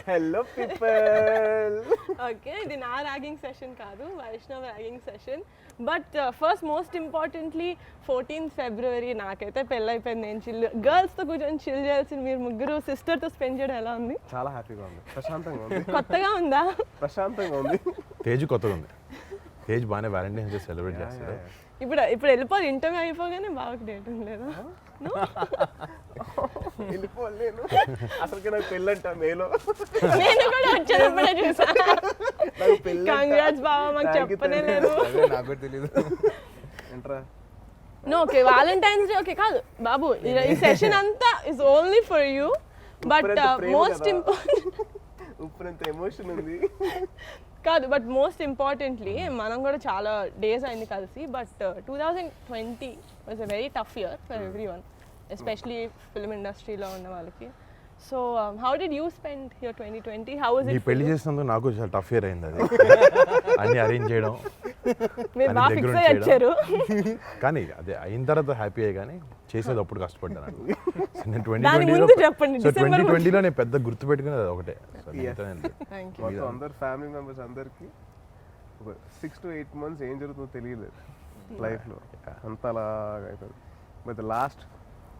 Hello people. Okay, ఇది నా ragging session కాదు, Vaishnav ragging session. But first most importantly 14th February నాకైతే పెళ్ళైపోయింది. నేను చిల్ గర్ల్స్తో కూర్చొని చిల్ చేయాల్సింది మీరు ముగ్గురు సిస్టర్తో స్పెండ్ చేయడం ఎలా ఉంది? చాలా హ్యాపీగా ఉంది, ప్రశాంతంగా ఉంది. కొత్తగా ఉందా? ప్రశాంతంగా ఉంది. తేజ్ కొత్తగా ఉంది. తేజ్ బాగానే వ్యాలంటైన్స్ డే సెలబ్రేట్ చేస్తాడు. ఇప్పుడు వెళ్ళిపోయి ఇంటర్వ్యూ అయిపోగానే బాగా డేట్ ఉండలేదు. వెళ్ళిపోలేను అసలుకి. నాకు పెళ్ళంట మేలో. నేను కూడా వచ్చేటప్పుడే చూసా. కంగ్రాట్స్ బావా, మాకు చెప్పనే లేదు. నాకు తెలియదు. No, okay Valentine's day okay కాదు బాబు, ఈ సెషన్ అంతా is only for you. But most important ఉప్పునంత ఎమోషన్ ఉంది కాదు, బట్ మోస్ట్ ఇంపార్టెంట్లీ మనం కూడా చాలా డేస్ అయింది కలిసి. But 2020 was a very tough year for every one, especially film ఇండస్ట్రీలో ఉన్న వాళ్ళకి. So how did you spend your 2020? How was నీ ఇట్? పెళ్లి చేసినందుకు నాకు చాలా టఫ్ ఇయర్ అయింది అది. అన్ని అరేంజ్ చేయడం, మీరు అన్ని బాగా దగ్గర ఫిక్స్ నుంచి అయ్యి వచ్చారు. కానీ అదే అయిన తర్వాత హ్యాపీ అయ్యి, కానీ చేసేది అప్పుడు కష్టపడ్డాను. నేను దాని ముందు చెప్పండి, సో December 2020లో నేను పెద్ద గుర్తు పెట్టుకునేది ఒకటే. Thank you. మొత్తం అందరు ఫ్యామిలీ మెంబర్స్ అందరికి ఒక 6 to 8 months ఏం జరుగుతుందో తెలియలేదు లైఫ్లో, అంత అలాగా అయిపోయింది. బట్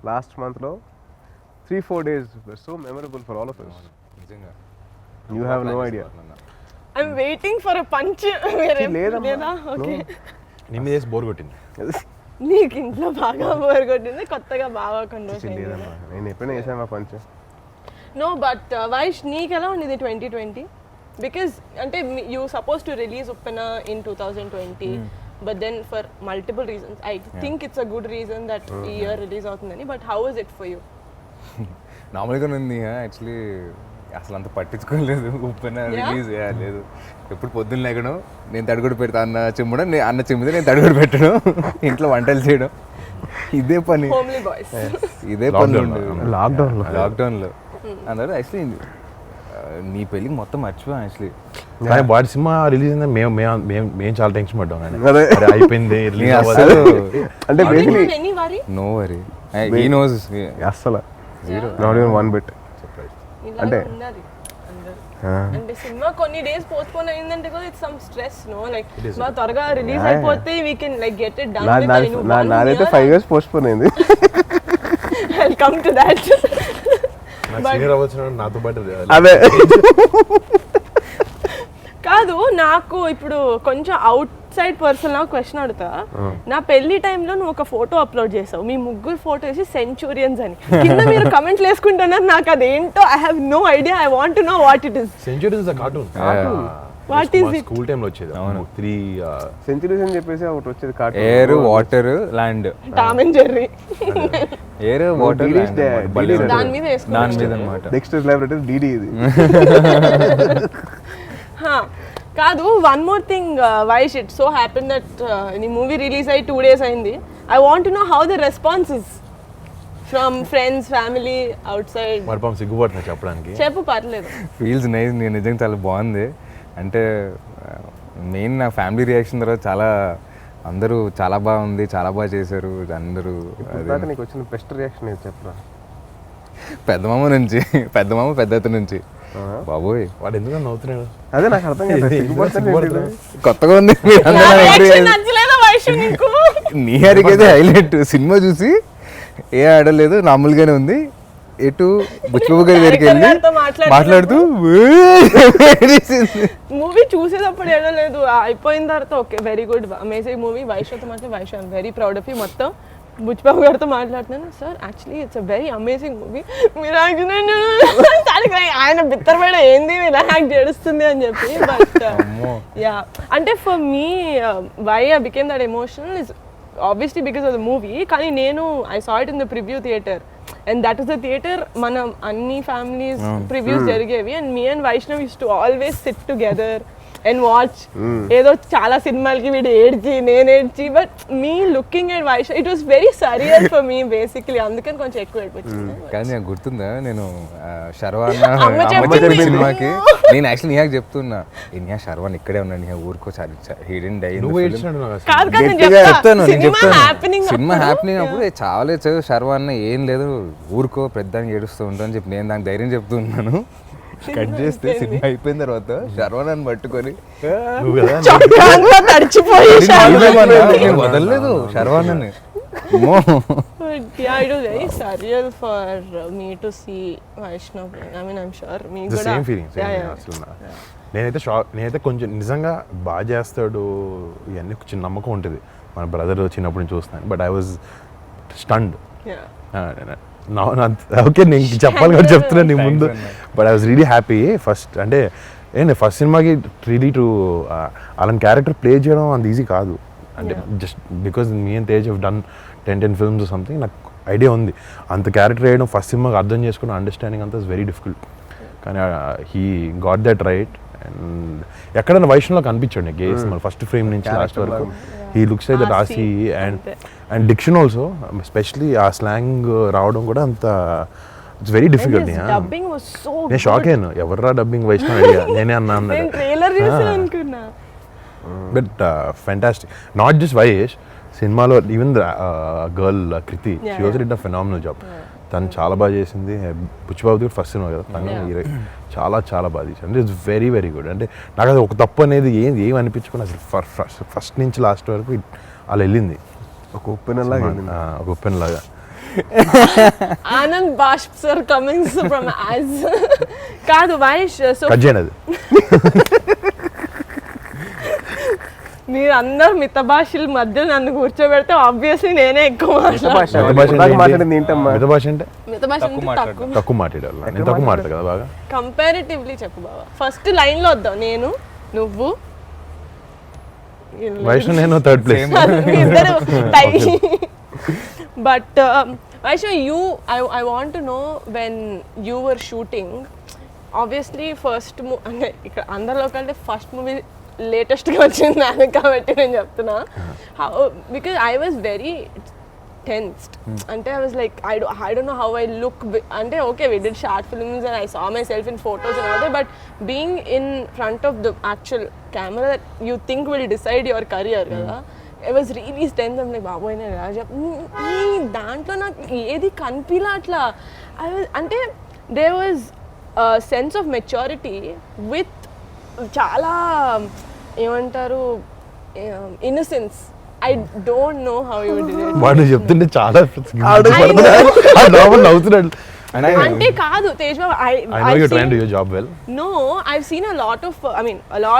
లాస్ట్ మంత్లో 3-4 days were so memorable for all of us. నిజంగా You have no idea. I'm waiting for a punch. లేదా? ఓకే, నీ మీద వేసి బోర్ కొట్టింది. నీకు ఇంట్లో బాగా బోర్ కొట్టింది, కొత్తగా బాగా కండోస్ అయింది. లేదమ్మా, నేను ఎప్పుడైనా వేసామా పంచ. నో, బట్ వైష్ నీకు ఎలా ఉండేది 2020? బికాస్ అంటే you suppose to release Uppena in 2020, but then for multiple reasons I think it's a good reason that ఈ ఇయర్ రిలీజ్ అవుతుందని. But how is it for you? నార్మల్గానే ఉంది యాక్చువల్లీ. అసలు అంత పట్టించుకోలేదు. ఉప్పెన రిలీజ్ చేయలేదు. ఎప్పుడు పొద్దున్న లేకడం, నేను తడిగొడు పెడతా అన్న చిమ్మడం, అన్న చిమ్మితే నేను తడిగొడు పెట్టడం, ఇంట్లో వంటలు చేయడం, ఇదే పని. Homely boys. ఇదే పని లాక్డౌన్లో అందరూ యాక్చువల్లీ నీ పెళ్ళికి మొత్తం మర్చిపోయాం యాక్చువల్లీ. కానీ వాడి సినిమా రిలీజ్ అయింది, మేము చాలా టెన్షన్ పడ్డాం. అదే. అరే అయిపోయింది, రిలీజ్ అసలు అంటే basically any worry? No worry, he knows. అస్సలు నాట్ ఈవెన్ వన్ బిట్. అంటే అంటే సినిమా కొన్ని డేస్ పోస్ట్పోన్ అయిందంటే కూడా it's some stress, no like మా త్వరగా రిలీజ్ అయిపోతే we can like get it done. నాదైతే 5 years పోస్ట్పోన్ అయింది. I'll come to that. Senior అవ్వచ్చు నాతో పాటు. అదే కాదు, నాకు ఇప్పుడు కొంచెం అవుట్ సైడ్ పర్సన్ నాకు క్వశ్చన్ అడుగుతా. నా పెళ్లి టైంలో నువ్వు ఒక ఫోటో అప్లోడ్ చేసావు, మీ ముగ్గురు ఫోటో వేసి సెంచురియన్స్ అని. కింద మీరు కమెంట్లు వేసుకుంటున్నారు, నాకు అదేంటో I have no idea. I want to know what it is. Centuries cartoon. What is it? School టైంలో వచ్చేది. 3 సెంచురీస్ అని చెప్పేసి ఒకటి వచ్చేది cartoon. Air, water, land. Tom and Jerry. Air, water, దాని మీద వేసుకున్నాను. దాని మీద అన్నమాట. డెక్స్టర్ ల్యాబొరేటరీస్ డిడి ఇది. కాదు, one more thing Vaish, it so happen that నీ మూవీ రిలీజ్ అయ్యి 2 days అయింది. I want to know how the response is from friends, family, out side. మరి పాపం సిగ్గుపడుతున్నా చెప్పడానికి. చెప్పు, పర్లేదు. Feels nice. నేను నిజంగా చాలా బాగుంది. అంటే మెయిన్ నా ఫ్యామిలీ రియాక్షన్ తర్వాత చాలా అందరూ చాలా బాగుంది, చాలా బాగా చేశారు అందరూ. దాకా నీకు వచ్చిన బెస్ట్ రియాక్షన్ ఏది చెప్పరా? పెద్దమామ నుంచి, పెద్దత్త నుంచి. బాబోయ్, వాడు ఎందుకు నవ్వుతున్నాడు? అదే నాకు అర్థం కాదు. కొత్తగా ఉంది. నచ్చలేదా వైష్ నీకు? నీ హరికైతే హైలైట్. సినిమా చూసి ఏ ఆడలేదు, నార్మల్గానే ఉంది. ఎటు బుచ్చిబాబు గారి దగ్గరికి వెళ్ళి మాట్లాడుతూ మూవీ చూసేటప్పుడు ఏడలేదు, అయిపోయిన తర్వాత okay very good amazing movie. వైష్తో మాట్లాడి Vaish I'm very proud of you. మొత్తం బుచ్చిబాబు గారితో మాట్లాడుతున్నాను, sir actually it's a very amazing movie. మీరు ఆయన బిత్తరపడ ఏంది ఇలా యాక్ట్ చేస్తుంది అని చెప్పి. బట్ యా, అంటే for me why I became that emotional is obviously because of the movie. కానీ నేను I saw it in the preview theater and that is the theater మనం అన్ని families previews జరిగేవి and me and Vaishnav used to always sit together and watch ఏదో చాలా సినిమాలకి వీడు ఏడ్చి నేను ఏడ్చి but me looking at Vaish it was very surreal for me basically అందుకని కొంచెం ఎక్కువ ఏడిపించింది. కానీ నాకు గుర్తుందా నేను శర్వాన్న అమ్మ అమ్మ చెప్పింది. చెప్పిన సినిమాకి నేను యాక్చువల్లీ నిహాకి చెప్తున్నా నిహా శర్వాన్ ఇక్కడే ఉన్నాడు నిహా ఊరుకో హిడెన్ డై నువ్వు ఏడ్చినాడు నాకు అసలు. కాదు కాదు నేను గట్టిగా చెప్తా చెప్తాను నేను సినిమా చెప్తాను హ్యాపెనింగ్ సినిమా హ్యాపెనింగ్ అప్పుడు చాలా శర్వాన్న ఏం లేదు ఊరుకో పెద్దానికి ఏడుస్తూ ఉంటా అని చెప్పి నేను దానికి ధైర్యం చెప్తున్నాను. కట్ చేస్తే సినిమా అయిపోయిన తర్వాత శర్వాన్ని పట్టుకొని నువ్వు కదా చొక్కాంలో తడిచిపోయి నేను వదలలేదు శర్వాన్ని yeah, it was very surreal for me to see Vaishnav. I mean, I'm sure me the కూడా సేమ్ ఫీలింగ్ అసలు నేనైతే షాక్ నేనైతే కొంచెం నిజంగా బాగా చేస్తాడు ఇవన్నీ చిన్న నమ్మకం ఉంటుంది మన బ్రదర్ చిన్నప్పుడు నుంచి చూస్తున్నాను but I was stunned yeah. Okay నేను చెప్పాలి కాబట్టి చెప్తున్నాను నీ ముందు but I was really happy first అంటే ఏంటి ఫస్ట్ సినిమాకి రియలీ టు అలాంటి క్యారెక్టర్ ప్లే చేయడం అంత ఈజీ కాదు అంటే just because me and Tej done 10 films something నాకు ఐడియా ఉంది అంత క్యారెక్టర్ వేయడం ఫస్ట్ సినిమాకి అర్థం చేసుకున్న అండర్స్టాండింగ్ అంతా ఇస్ వెరీ డిఫికల్ట్ కానీ he got that right and ఎక్కడైనా వైష్ణవ్లో కనిపించాడు నాకు గేస్ మన ఫస్ట్ ఫ్రేమ్ నుంచి లాస్ట్ వరకు హీ లుక్స్ లైక్ దట్ ఆసి అండ్ డిక్షన్ ఆల్సో ఎస్పెషలీ ఆ స్లాంగ్ రావడం కూడా అంత it's very difficult Dubbing was so నేను షాక్ అయ్యాను ఎవర్రా డబ్బింగ్ వైష్ణవ్ అడిగా నేనే అన్నా నేను అన్నాడు ట్రైలర్ చూసి అనుకున్నా but fantastic not just Vaish సినిమాలో even the girl Krithi she was did a phenomenal job తను చాలా బాగా చేసింది బుచ్చిబాబు కూడా ఫస్ట్ సినిమా కదా తను చాలా చాలా బాగా చేసింది అంటే ఇట్స్ వెరీ వెరీ గుడ్ అంటే నాకు అది ఒక తప్పు అనేది ఏం అనిపించుకుని అసలు ఫస్ట్ నుంచి లాస్ట్ వరకు అలా వెళ్ళింది ఒక ఉప్పెన లాగా ఒక ఉప్పెన్ లాగా ఆనంద్ బాష్ప్ సార్ కమింగ్స్ ఫ్రమ్ యాజ్ కాదు వైష్ సో కట్ చేయను అది మీరు అందరు మిత భాషల మధ్య నన్ను కూర్చోబెడితే ఆబ్వియస్లీ నేనే ఎక్కువ మాట్లాడింది ఏంటమ్మా మిగతా భాష అంటే మిత భాష తక్కువ తక్కువ మాట్లాడాలి నేను తక్కువ మాట్లాడతా కదా బాగా కంపారిటివ్లీ చెప్పు బాబా ఫస్ట్ లైన్ లో వద్దాం నేను నువ్వు వైష్ణవ్ నేను థర్డ్ ప్లేస్ ఇద్దరు but Vaishnav you I want to know when you were shooting obviously first అంటే ఇక్కడ అందరిలో కంటే ఫస్ట్ మూవీ లేటెస్ట్గా వచ్చింది దానికి కాబట్టి నేను చెప్తున్నా because I was very tensed అంటే I was like I don't know how I look అంటే okay we did short films and I saw myself in photos and all but being in front of the actual camera that you think will decide your career కదా I was really tense I'm like బాబోయ్ నేను ఎలా ఈ దాంట్లో నాకు ఏది కనిపిలా అట్లా ఐ వాజ్ అంటే they was sense of maturity with చాలా ఏమంటారు innocence I don't know how you did it వాడు చెప్తుంటే చాలా నవ్వుతున్నాడు అంటే కాదు తేజ్ బాబు I know you're trying to do your job well. No, I've seen a lot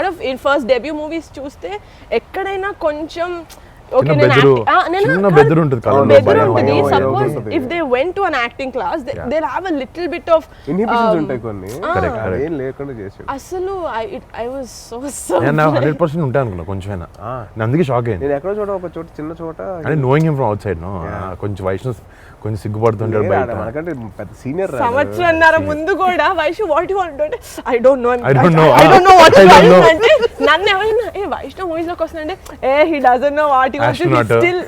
of in first debut movies చూస్తే ఎక్కడైనా కొంచెం okay చిన్న బెదురు ఉంటుంది కళ్ళలో ఉంటుంది భయం. suppose if they went to an acting class they'll have a little bit of inhibitions ఉంటాయి కొన్ని Correct, correct. ఏం లేకుండా చేసాడు అసలు I was so నేను 100% ఉంటాను అనుకున్నా కొంచెమైనా నేను అందుకే షాక్ అయ్యింది నేను ఎక్కడో చోట ఒక చోట చిన్న చోట అంటే knowing him from outside no కొంచెం వైష్ణవ్ కొంచెం సిగ్గుపడుతుంటాడు బయట మనకంటే పెద్ద సీనియర్ సంవత్సరంన్నర ముందు కూడా వైష్ణవ్ వాట్ యు వాంట్ అంటే I don't no I don't know. I don't know what I don't know. అంటే నన్ను ఎవరైనా ఏ వైష్ణవ్ మూవీస్ లోకి వస్తుందంటే ఏ he doesn't know what he wants Astronaut. Still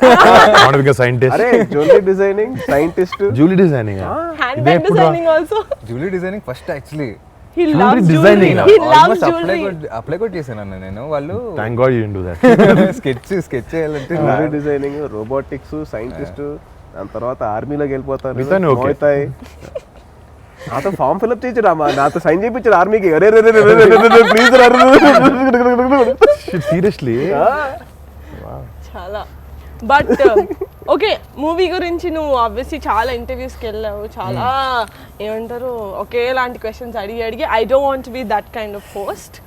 want become scientist అరే jewellery designing scientist jewellery designing hand bag designing also jewellery designing first actually he Jewelry loves designing. Jewellery he loves almost jewellery apply కూడా చేశాను అన్న నేను వాళ్ళు thank god you do that sketch చేయాలంటే jewellery designing robotics scientist దాని తర్వాత ఆర్మీలోకి వెళ్ళిపోతారు మిగతాన్ని okay. మోగుతాయి. నాతో ఫామ్ ఫిల్అప్ చేయించాడు అమ్మా నాతో సైన్ చేయించాడు ఆర్మీకి అరే ప్లీజ్ సీరియస్లీ చాలా బట్ ఓకే మూవీ గురించి నువ్వు ఆబ్వియస్లీ చాలా ఇంటర్వ్యూస్కి వెళ్ళావు చాలా ఏమంటారు ఒకేలాంటి క్వశ్చన్స్ అడిగి I don't want be that kind of host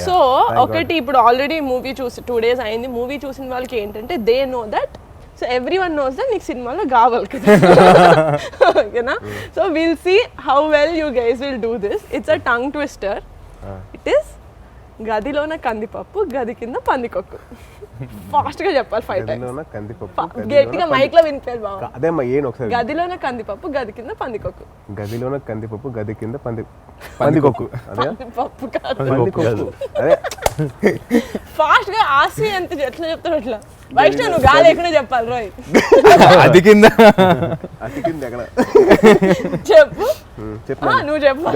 so ఒకటి ఇప్పుడు ఆల్రెడీ మూవీ చూసి 2 days అయింది మూవీ చూసిన వాళ్ళకి ఏంటంటే they know that so everyone knows that నీకు సినిమాలో కావాలి కదా ఓకేనా so will see how well you guys will do this it's a tongue twister it is గదిలోన కందిపప్పు గది కింద పందికొక్కు. ఫాస్ట్ గా చెప్పాలి 5 టైమ్స్. గదిలోన కందిపప్పు గట్టిగా మైక్ లో వినిపించాలి బావ. అదేమ్మా ఏను ఒకసారి. గదిలోన కందిపప్పు గది కింద పందికొక్కు. గదిలోన కందిపప్పు గది కింద పందికొక్కు. అదే పప్పు కాదు. పందికొక్కు. అదే ఫాస్ట్ గా ఆసి ఎంత ఎట్లా చెప్తారు అట్లా. వైష్ణవ్ నువ్వు గాలి లేకుండా చెప్పాలి రోయ్. అది కింద అతికింది ఎక్కడ చెప్పు. చెప్పు. నువ్వు చెప్పు.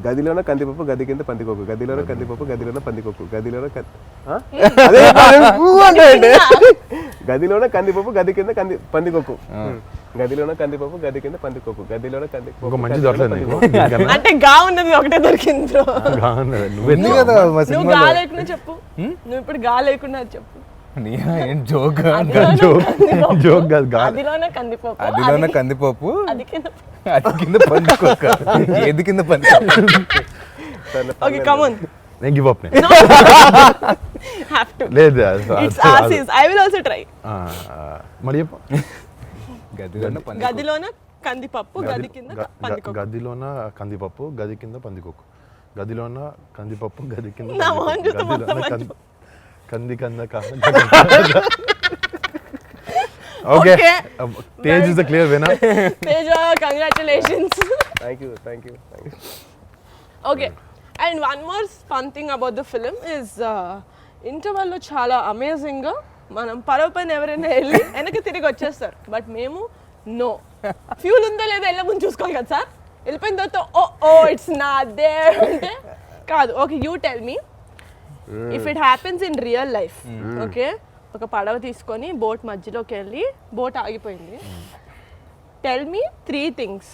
గదిలోన కందిపప్పు గది కింద పందికొక్కు. గదిలోన కందిపప్పు గదిలోన పందికొక్కు. గదిలోన గదిలోన కందిపప్పు గది కింద పందికొక్కు. గదిలోన కందిపప్పు గది కింద పందికొక్కు. గదిలోన కందిపప్పు. ఒక మంచి దొరకలేదు నీకు అంటే గా ఉన్నది ఒకటే దొరికింది బ్రో. నువ్వు కదా మా నువ్వు సినిమాలో. గా లేకుండా చెప్పు. నువ్వు ఇప్పుడు గా లేకుండా చెప్పు. ఏం జోక్. జోక్ కాదు గాలి. అదిలోనే కందిపప్పు అదిలోన కందిపప్పు అది కింద. అది కింద పందికొక్క. ఏది కింద పందికొక్క. Okay come on. నేను గివ్ అప్ హావ్ టు. లేదు ఇట్స్ ఆసిస్. I will also try. మరి చెప్పు. గదిలోన కందిపప్పు గది కింద పందికొక్కు. గదిలోన కందిపప్పు గది కింద పందికొక్కు. గదిలోన కందిపప్పు గది కింద నా మొహం చూస్తే మొత్తం కంది కంద okay Tej is the clear winner. Teja congratulations. Thank you. Okay and one more fun thing about the film is ఇంటర్వెల్లో చాలా అమేజింగ్గా మనం పరవ పైన ఎవరైనా వెళ్ళి వెనక్కి తిరిగి వచ్చేస్తారు. బట్ మేము నో ఫ్యూల్ ఉందో లేదో వెళ్ళే ముందు చూసుకోవాలి కదా సార్. వెళ్ళిపోయిన తర్వాత ఓ ఇట్స్ నాట్ దేర్ అంటే కాదు. Okay you tell me if it happens in real life. Okay ఒక పడవ తీసుకొని బోట్ మధ్యలోకి వెళ్ళి బోట్ ఆగిపోయింది. Tell me 3 things.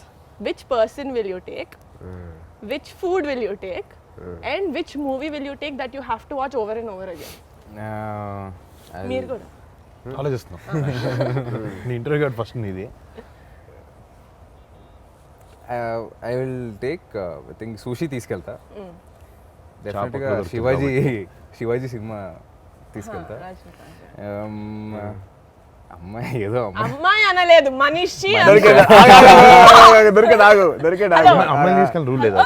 Which person will you take, which food will you take and which movie will you take that you have to watch over and over again. మీరు కూడా ఆలోచిస్తున్నాం. నీ ఇంటర్వ్యూ కార్డ్ ఫస్ట్ నీది. I will take I think Sushee తీసుకెళ్తా. డెఫినెట్గా చాపలు Shivaji cinema తీసుకెళ్తా. అమ్మాయి ఏదో అమ్మాయి అనలేదు మనిషి. దొరికేదాగు అమ్మాయిని తీసుకెళ్ళి రూల్ లేదా?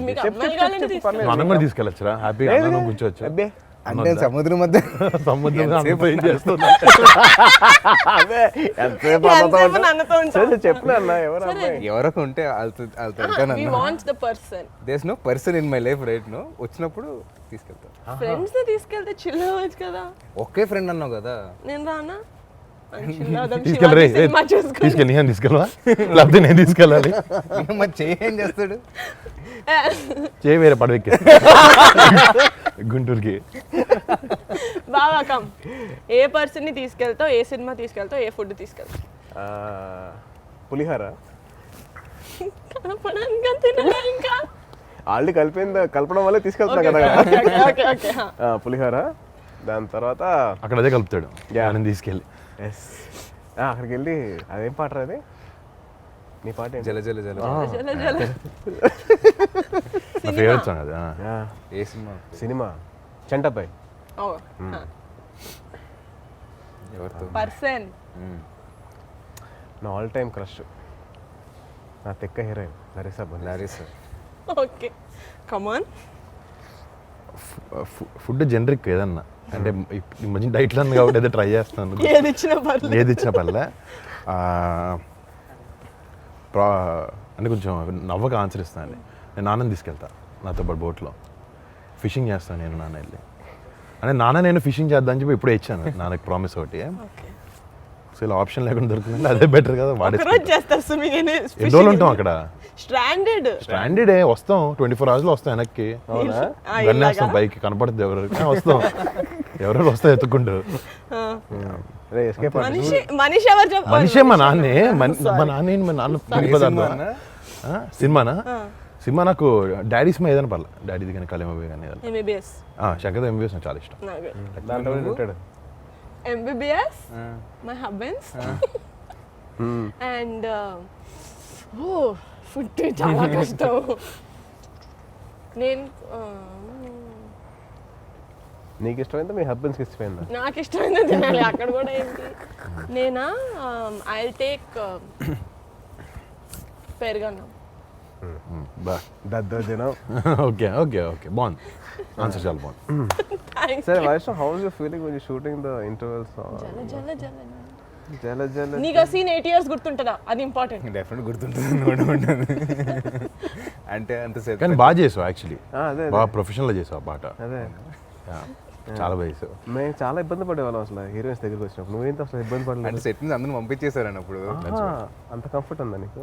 మీకు అమ్మాయి కావాలని తీసుకెళ్ళండి. మనం కూడా తీసుకెళ్ళొచ్చురా హ్యాపీగా అందరం కూర్చోవచ్చు. అంటే సముద్రం మధ్య సముద్రం ఏం చేస్తున్నా ఎంతసేపు నన్నతో ఉంటావు. చెప్పిన అన్న ఎవరు అమ్మాయి ఎవరొక ఉంటే వాళ్ళతో We want the person. There's no person in my life right no. వచ్చినప్పుడు తీసుకెళ్తా. ఫ్రెండ్స్ ని తీసుకెళ్తే చిల్ అవ్వచ్చు కదా. ఒకే ఫ్రెండ్ అన్నావు కదా. నేను రానా? తీసుకెళ్ళరే తీసుకెళ్ళి నేను తీసుకెళ్ళవా లేకపోతే నేను తీసుకెళ్ళాలి? మరి చేంజ్ చేస్తాడు. చేయి వేరే పడవెక్కి గుంటూరుకి. బాగా కమ్. ఏ పర్సన్ ని తీసుకెళ్తావు, ఏ సినిమా తీసుకెళ్తావు, ఏ ఫుడ్ తీసుకెళ్తావు? పులిహార. కనపడానికి అంతేనా ఇంకా? ఆల్రెడీ కలపడం వల్లే తీసుకెళ్తున్నా కదా. ఓకే ఓకే పులిహార. దాని తర్వాత అక్కడ అదే కలుపుతాడు నేను తీసుకెళ్ళి. అక్కడికి వెళ్ళి అదేం పాట అది నీ పాట ఏంటి? జల జల జల. జల జల. నా ఫేవరెట్ సాంగ్ అది. ఏ సినిమా? సినిమా చంటపై. ఓ ఎవరితో? పర్సన్. నా ఆల్ టైమ్ క్రష్ నా తెక్క heroine Larissa. Okay come on. Food generic ఏదన్నా అంటే ఈ మధ్య డైట్లో ఉంది కాబట్టి ఏదో ట్రై చేస్తాను. ఏది ఇచ్చినా పర్లేదు. ఏది ఇచ్చిన పర్లే. అంటే కొంచెం నవ్వక ఆన్సర్ ఇస్తాను. నేను నాన్నని తీసుకెళ్తా నాతో పాటు బోట్లో ఫిషింగ్ చేస్తాను. నేను నాన్న వెళ్ళి అంటే నాన్న నేను ఫిషింగ్ చేద్దామని చెప్పి ఇప్పుడే ఇచ్చాను నాన్నకి ప్రామిస్ ఒకటి. సో ఇలా ఆప్షన్ లేకుండా దొరుకుతుంది అదే బెటర్ కదా. ఎన్ని రోజులు ఉంటాం అక్కడ? స్ట్రాండెడ్ వస్తాం 24 hours వస్తాం వెనక్కి. గన్నేస్తాం పైకి కనపడుతుంది ఎవరికి వస్తాం. ఎవరెవరు వస్తాం ఎత్తుకుంటూ. మనిషే మా నాన్నే. మా నాన్న మా నాన్న సినిమానా? సినిమా నాకు డాడీ సినిమా ఏదైనా పర్లే. డాడీది కానీ కళమవి కానీ శంకర్ ఎంబీబీఎస్ నాకు చాలా ఇష్టం. MBBS, my husband's, and food చాలా కష్టం. నేను నీకు ఇష్టమైందా మీ హస్బెండ్స్కి ఇష్టమైందా? నాకు ఇష్టమైంది తినాలి. అక్కడ కూడా ఏంటి నేనా ఐ టేక్ పెరుగన్నం. బా దద్దోజనం. ఓకే ఓకే ఓకే బాగుంది ఆన్సర్ చాలా బాగుంది. సరే Vaishnav, how is you feeling when you shooting the interval song? జల జల నీకు ఆ సీన్ 8 years గుర్తుంటుందా? అది ఇంపార్టెంట్. డెఫినెట్ గుర్తుంటుంది. అంటే అంతసేపు కానీ బాగా చేసావు యాక్చువల్లీ, అదే బాగా ప్రొఫెషనల్గా చేసావు ఆ పాట. అదే Yeah, చాలా బాగా చేసావు. మేము చాలా ఇబ్బంది పడేవాళ్ళం అసలు హీరోయిన్స్ దగ్గరికి వచ్చినప్పుడు. నువ్వేంత అసలు ఇబ్బంది అంటే పడలేదు. సెట్ నుంచి అందరూ పంపించేశారని అప్పుడు. అంత కంఫర్ట్ ఉందా నీకు?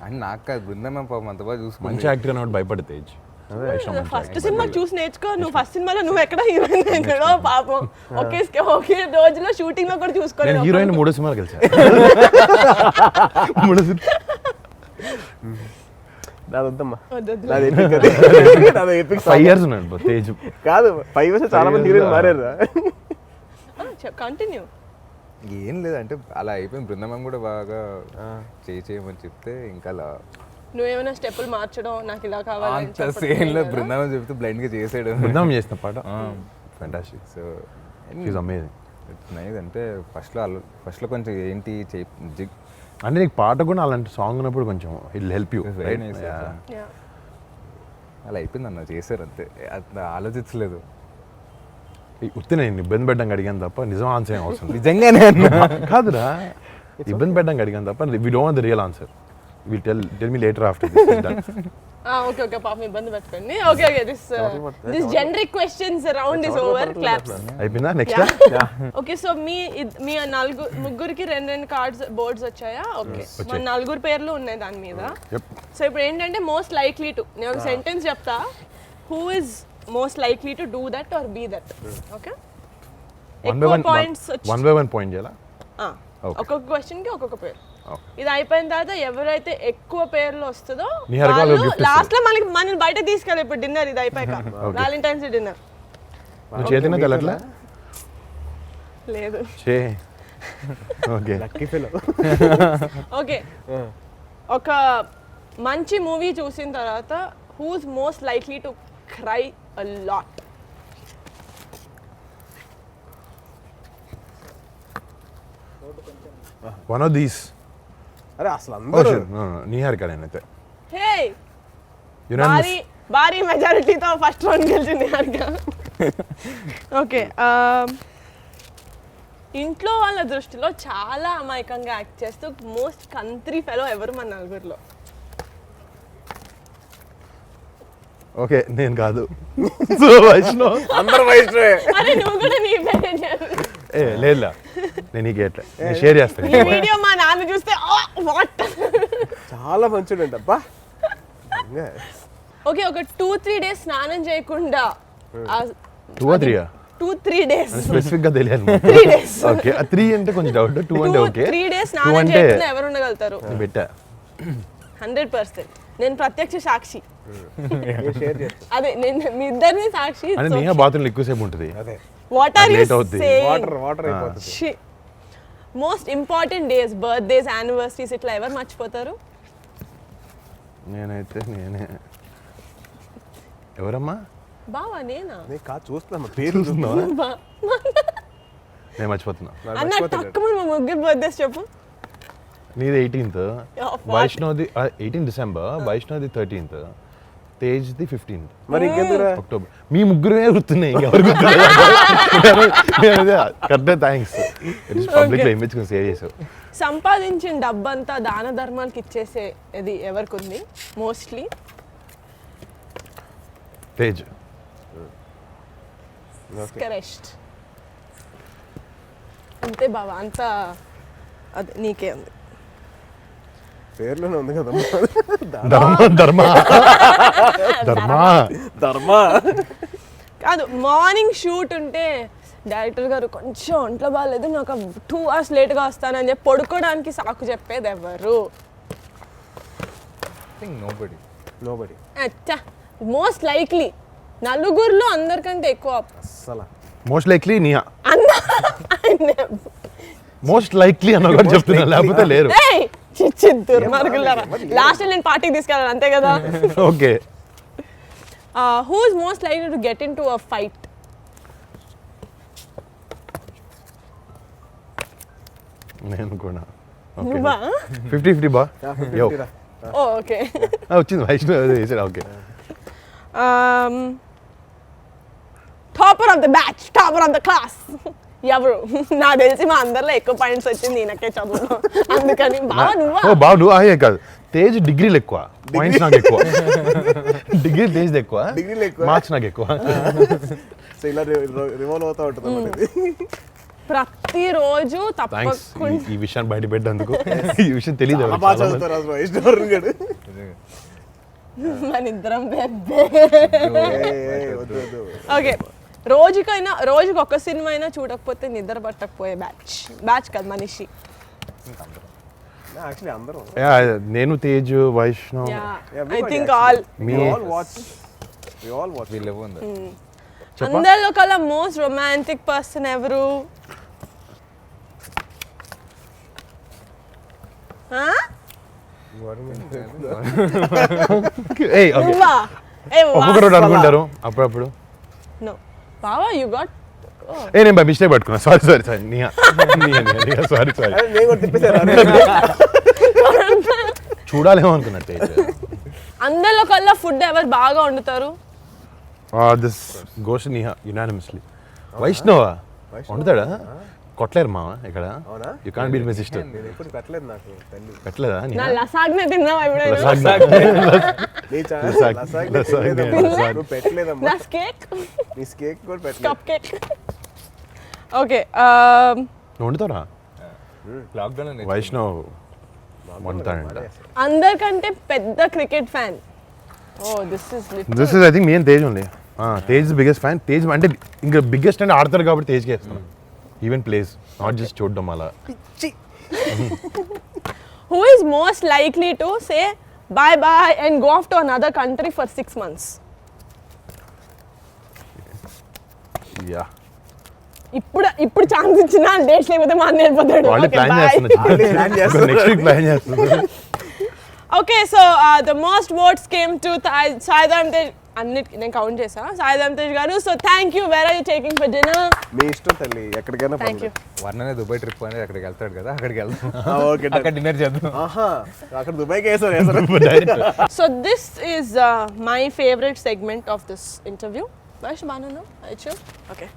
అండ్ నాకు కాదు, బృందం పాపం అంత బాగా చూసుకుంది. మంచి యాక్టర్ అన్నట్టు భయపడి తేజ్. ఫస్ట్ సినిమా చూసి నేర్చుకో. నువ్వు ఫస్ట్ సినిమాలో నువ్వు ఎక్కడ హీరోయిన్ ఎక్కడో పాపం ఒకే రోజులో షూటింగ్ లో కూడా నేను చూసుకోలేదు. హీరోయిన్ 3 సినిమాలు కలిసా. 3 సినిమా నాదొద్దమ్మా, వద్దొద్దు. నాది epic అది. నాది epic song. 5 years ఉన్నాడు తేజ్. కాదు 5 years చాలా మంది హీరోయిన్ మారారు. కంటిన్యూ. ఏం లేదంటే అలా అయిపోయింది. బృందం కూడా బాగా చేయమని చెప్తే ఇంకా అలా నువ్వేమైనా స్టెప్పులు మార్చడం నాకు ఇలా కావాలి అంత సేమ్ లో బృందావనం చెప్తే బ్లైండ్ గా చేసాడు. బృందావనం చేసిన పాట fantastic. So is amazing. It's nice. అంటే ఫస్ట్లో కొంచెం ఏంటి అంటే నీకు పాట కూడా అలాంటి సాంగ్ ఉన్నప్పుడు కొంచెం it help you. Very nice. అలా అయిపోయింది అన్న, చేశారు అంతే, అట్లా ఆలోచించలేదు. ఉత్తి నేను ఇబ్బంది పెట్టడానికి అడిగాను తప్ప నిజం ఆన్సర్ ఏం అవసరం లేదు. నిజంగానే కాదురా, ఇబ్బంది పెట్టడానికి అడిగాను తప్ప we don't want the real answer. Will tell me later after this. Okay okay పాపం ఇబ్బంది పెట్టుకోండి. Okay okay this generic questions around is over. Claps అయిపోయిందా? Next okay. సో మీ ముగ్గురికి 2 కార్డ్స్ బోర్డ్స్ వచ్చాయా? ఓకే, మన 4 పేర్లు ఉన్నాయి దాని మీద. సో ఇప్పుడు ఏంటంటే మోస్ట్ లైక్లీ టు, నేను ఒక సెంటెన్స్ చెప్తా, who is most likely to do that or be that. Okay, ఎక్కువ points one by one point చేయాలా? ఒక్కొక్క క్వశ్చన్ కి ఒక్కొక్క పేరు. ఇది అయిపోయిన తర్వాత ఎవరైతే ఎక్కువ పేర్లు వస్తుందో లాస్ట్ లో మనల్ని బయట తీసుకెళ్ళి ఇప్పుడు డిన్నర్ ఇది అయిపోయాక వ్యాలంటైన్స్ డే డిన్నర్. చేతిన తెల్లట్లా లేదు. ఓకే ఓకే, ఒక మంచి మూవీ చూసిన తర్వాత who's most likely to cry a lot? One of these. అరే అసలు అందరూ నిహారిక నేనైతే హే భారీ మెజారిటీతో ఫస్ట్ రౌండ్ గెలిచింది నిహారిక. ఓకే, ఇంట్లో వాళ్ళ దృష్టిలో చాలా అమాయకంగా యాక్ట్ చేస్తూ మోస్ట్ కంట్రీ ఫెలో ఎవరు మన 4లో? ఓకే, నేను కాదు. వైష్ణవ్. అందరూ వైష్ణవే. అరే నువ్వు కూడా నీ పేరే చెప్పు. లేదా నేను నీకు ఎట్లా నేను షేర్ చేస్తాను. ఈ వీడియో మా నాన్న చూస్తే వాట్. చాలా మంచిదండి అబ్బా. ఓకే, ఒక 2-3 డేస్ స్నానం చేయకుండా 2 or 3 2-3 డేస్ స్పెసిఫిక్ గా తెలియాలి. 3 డేస్. ఓకే, 3 అంటే కొంచెం డౌట్, 2 అంటే ఓకే. 3 డేస్ స్నానం చేయకుండా ఎవరు ఉండగలుగుతారు? పెట్టా 100%. నేను ప్రత్యక్ష సాక్షి. షేర్ చేస్తా. అదే నేను మీ ఇద్దరిని సాక్షి. అంటే నేహా బాత్రూంలో ఎక్కువసేపు ఉంటుంది. అదే వాట్ ఆర్ యు late అవుద్ది. సేయింగ్? వాటర్ అయిపోతుంది. Most important days, birthdays, anniversaries ఇట్లా ఎవరు మర్చిపోతారు? నేనైతే ఎవరమ్మా? బావా నేనా? నేను కాదు చూస్తున్నా పేరు చూస్తున్నావా? నేను మర్చిపోతున్నా. అన్న తక్కువ మా ముగ్గురు బర్త్డేస్ చెప్పు. నీది 18th, వైష్ణవ్ది 18 డిసెంబర్, వైష్ణవ్ది 13th, తేజ్ది 15th. మరి ఇంకెందుకురా? అక్టోబర్. మీ ముగ్గురే గుర్తున్నాయి, ఇంకెవరు కరెక్టే. థ్యాంక్స్. ఇట్ ఇస్ పబ్లిక్లో ఇమేజ్ కొంచెం సేవ్ చేసావు. సంపాదించిన డబ్బంతా దాన ధర్మాలకు ఇచ్చేసే ఇది ఎవరికి ఉంది మోస్ట్లీ? తేజ్. కరెక్ట్. అంతే బావా, అంత అది నీకే ఉంది. పేర్లోనే ఉంది కదా ధర్మా. కాదు, మార్నింగ్ షూట్ ఉంటే డైరెక్టర్ గారు కొంచెం ఒంట్లో బాగాలేదు, నేను ఒక 2 hours లేట్గా వస్తానని చెప్పి పడుకోవడానికి సాకు చెప్పేది ఎవరు? నోబడి. అచ్చా, మోస్ట్ లైక్లీ 4లో అందరికంటే ఎక్కువ అస్సలు మోస్ట్ లైక్లీ నిహా. అన్న మోస్ట్ లైక్లీ అన్న కూడా చెప్తున్నా, లేకపోతే లేరు. దుర్మార్గులారా, లాస్ట్ నేను పార్టీకి తీసుకెళ్ళాలి అంతే కదా. Okay, who is most likely to get in to a fight? నేను కూడా. నువ్వా? 50-50 బా. యో ఓ ఓకే వచ్చింది వైష్ణవ్ వేసాడు okay. Topper of the batch, topper of the class ఎవరు? నాకు తెలిసి మా అందరిలో ఎక్కువ పాయింట్స్ వచ్చింది ఈయనకే చదువులో, అందుకని బావా నువ్వా? ఓ బాబు నువ్వు అయ్యే కాదు, తేజ్ డిగ్రీలు ఎక్కువ, పాయింట్స్ నాకు ఎక్కువ. డిగ్రీ తేజ్ ఎక్కువ, డిగ్రీలు ఎక్కువ. మార్క్స్ నాకు ఎక్కువ. సో ఇలా రివాల్వ్ అవుతూ ఉంటుంది అన్నమాట ఇది. ప్రతిరోజు థ్యాంక్స్ తప్పకుండా ఈ విషయాన్ని బయట పెట్టేందుకు. ఈ విషయం తెలియదు చాలా బాగా చదువుతారు అసలు వైష్ణవ్ గారు. మన ఇద్దరం బెబ్బే. వద్దు వద్దు. ఓకే, రోజుకి ఒక సినిమా అయినా చూడకపోతే నిద్ర పట్టకపోయే బ్యాచ్ కాదు మనిషి. యాక్చువల్లీ అందరం నేను Tej Vaishnav I think all me we all watch. వీళ్ళు ఉంది అందరిలో కల్లా మోస్ట్ రొమాంటిక్ పర్సన్ ఎవరు? ఏయ్ ఓకే నువ్వా? ఒక్కొక్కరు అనుకుంటారు అప్పుడప్పుడు. నో బావా యు గాట్ నేను బై మిస్టేక్ పట్టుకున్నా, సారీ నియా సారీ అరే నేను కూడా తిప్పేశాను. చూడాలేమో అనుకున్నా తేజ్. అందరిలో కల్లా ఫుడ్ ఎవరు బాగా వండుతారు? This gosh Niha unanimously. Vaishnava వండుతాడా? కొట్టలేరు మామ ఇక్కడ. అవునా? You can't beat my sister. నేను ఎప్పుడు కట్టలేదు నాకు తల్లి. పెట్టలేదా నా లసాగ్నే తిన్నావా ఎప్పుడైనా? నీ ఛానల్ లసాగ్. నువ్వు పెట్టలేదమ్మా. నా కేక్, నీ కేక్ కూడా పెట్టలేదు. Cup cake. ఓకే నువ్వు వండుతారా? లాక్డౌన్ వైష్ణవ్ వండుతాడంట. అందరికంటే పెద్ద cricket fan. Oh this is this is I think me and Tej only. Tej biggest fan. Tej అంటే ఇంకా బిగ్గెస్ట్ అంటే ఆడతారు కాబట్టి తేజ్కి వేస్తాను. ఈవెన్ ప్లేస్ నాట్ జస్ట్ చూడడం అలా. Who is most likely to say bye bye and go off to another country for 6 months? Yeah ఇప్పుడు chance ఇచ్చినా డేట్స్ లేకపోతే మా అన్న వెళ్ళిపోతాడు. వాళ్ళే ప్లాన్ చేస్తున్నారు. నెక్స్ట్ వీక్ ప్లాన్ చేస్తున్నారు. Okay so the most votes came to Sai Dharam Tej. అన్నిటికీ నేను కౌంట్ చేసా. సాయిధరం తేజ్ గారు, so thank you. Where are you taking for dinner? మీ ఇష్టం తల్లి, ఎక్కడికైనా థ్యాంక్ యూ. వర్ణనే దుబాయ్ ట్రిప్ అని అక్కడికి వెళ్తాడు కదా, అక్కడికి వెళ్తాం. ఓకే అక్కడ డిన్నర్ చేద్దాం. ఆహా అక్కడ దుబాయ్కి వేసారు. So this is my favourite segment of this interview. Vash, Banu, no? Are you sure? Okay.